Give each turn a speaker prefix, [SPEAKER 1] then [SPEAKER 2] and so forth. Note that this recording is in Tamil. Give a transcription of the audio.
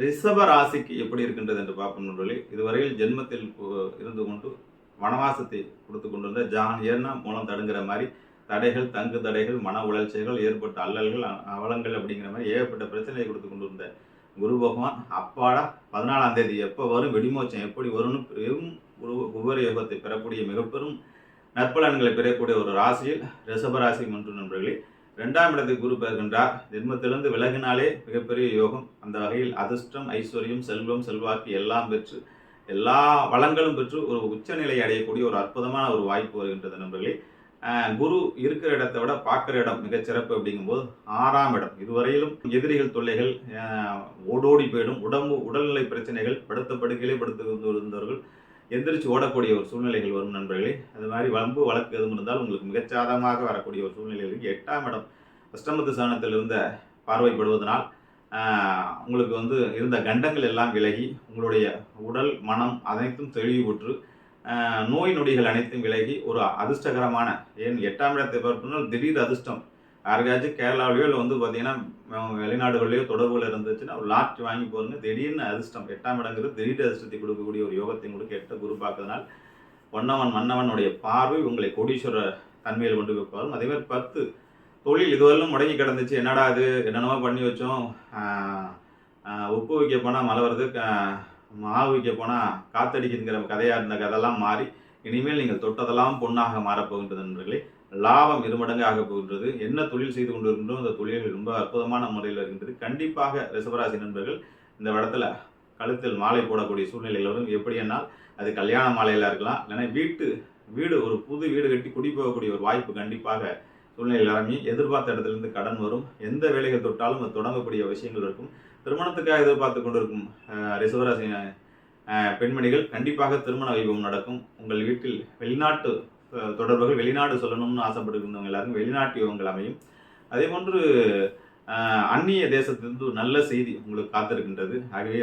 [SPEAKER 1] ரிஷப ராசிக்கு எப்படி இருக்கின்றது என்று பார்க்கும் நண்பர்களே, இதுவரையில் ஜென்மத்தில் இருந்து கொண்டு வனவாசத்தை கொடுத்து கொண்டிருந்த ஜான் ஏன்னா மூலம் தடுங்கிற மாதிரி தடைகள், தங்கு தடைகள், மன உளைச்சல்கள், ஏற்பட்ட அல்லல்கள், அவலங்கள் அப்படிங்கிற மாதிரி ஏகப்பட்ட பிரச்சனையை கொடுத்து கொண்டிருந்த குரு பகவான் அப்பாடா 14ஆம் தேதி எப்போ வரும், வெடிமோச்சம் எப்படி வரும்னு பெரும் உபரி யோகத்தை பெறக்கூடிய மிகப்பெரும் நற்பலன்களை பெறக்கூடிய ஒரு ராசியில் ரிஷப ராசி ஒன்று நண்பர்களே. 2ஆம் இடத்துக்கு குரு பெறுகின்றார். ஜென்மத்திலிருந்து விலகினாலே மிகப்பெரிய யோகம். அந்த வகையில் அதிர்ஷ்டம், ஐஸ்வர்யம், செல்வம், செல்வாக்கு எல்லாம் பெற்று எல்லா வளங்களும் பெற்று ஒரு உச்சநிலை அடையக்கூடிய ஒரு அற்புதமான ஒரு வாய்ப்பு வருகின்றது நண்பர்களே. குரு இருக்கிற இடத்தை விட பார்க்குற இடம் மிகச்சிறப்பு அப்படிங்கும்போது 6ஆம் இடம். இதுவரையிலும் எதிரிகள் தொல்லைகள் ஓடோடி போயிடும். உடல்நிலை பிரச்சனைகள், படுத்த படுக்கையிலே படுத்து இருந்தவர்கள் எந்திரிச்சு ஓடக்கூடிய ஒரு சூழ்நிலைகள் வரும் நண்பர்களே. அது மாதிரி வம்பு வழக்கு எதுவும் இருந்தால் உங்களுக்கு மிகச்சாதமாக வரக்கூடிய ஒரு சூழ்நிலைகளுக்கு 8ஆம் இடம் அஷ்டமத்து ஸ்தானத்தில் இருந்த பார்வைப்படுவதனால் உங்களுக்கு இருந்த கண்டங்கள் எல்லாம் விலகி உங்களுடைய உடல் மனம் அனைத்தும் தெளிவுற்று நோய் நொடிகள் அனைத்தும் விலகி ஒரு அதிர்ஷ்டகரமான 8ஆம் இடத்தை பார்ப்பதால் திடீர் அதிர்ஷ்டம் யாருக்காச்சும் கேரளாவிலையோ இல்லை பார்த்தீங்கன்னா வெளிநாடுகளிலேயோ தொடர்புகள் இருந்துச்சுன்னா ஒரு லாட்ஜ் வாங்கி போகிறங்க திடீர்னு அதிர்ஷ்டம் 8ஆம் இடங்கிறது திடீர் அதிர்ஷ்டத்தை கொடுக்கக்கூடிய ஒரு யோகத்தை உங்களுக்கு 8 குரு பார்க்கறதுனால் பொன்னவன் மன்னவனுடைய பார்வை உங்களை கோடீஸ்வர தன்மையில் கொண்டு வைப்பாரும். அதேமாதிரி 10 தொழில் இதுவரையிலும் முடங்கி கிடந்துச்சு, என்னடா அது என்னென்னமோ பண்ணி வச்சோம், உப்பு வைக்க போனால் மழை வருது, மாவு வைக்க போனால் காத்தடிக்குங்கிற கதையாக இருந்த கதையெல்லாம் மாறி இனிமேல் நீங்கள் தொட்டதெல்லாம் பொண்ணாக மாறப்போகின்றது நண்பர்களே. லாபம் 2 மடங்கு ஆக போகின்றது. என்ன தொழில் செய்து கொண்டு இருக்கின்றோம் அந்த தொழில்கள் ரொம்ப அற்புதமான முறையில் இருக்கின்றது. கண்டிப்பாக ரிஷபராசி நண்பர்கள் இந்த இடத்துல கழுத்தில் மாலை போடக்கூடிய சூழ்நிலைகள் வரும். எப்படி என்னால் அது கல்யாண மாலையில் இருக்கலாம், இல்லைன்னா வீடு ஒரு புது வீடு கட்டி குடி போகக்கூடிய ஒரு வாய்ப்பு கண்டிப்பாக சூழ்நிலையில் ஆரம்பி எதிர்பார்த்த இடத்துலேருந்து கடன் வரும். எந்த வேலைகள் தொட்டாலும் அது தொடங்கக்கூடிய விஷயங்கள் இருக்கும். திருமணத்துக்காக எதிர்பார்த்து கொண்டிருக்கும் ரிஷபராசி பெண்மணிகள் கண்டிப்பாக திருமண வைபவம் நடக்கும். உங்கள் வீட்டில் வெளிநாட்டு தொடர்புகள், வெளிநாடு சொல்லணும்னு ஆசைப்பட்டுருந்தவங்க எல்லாருக்கும் வெளிநாட்டு யோகங்கள் அமையும். அதே போன்று அந்நிய தேசத்திலிருந்து நல்ல செய்தி உங்களுக்கு காத்திருக்கின்றது. ஆகவே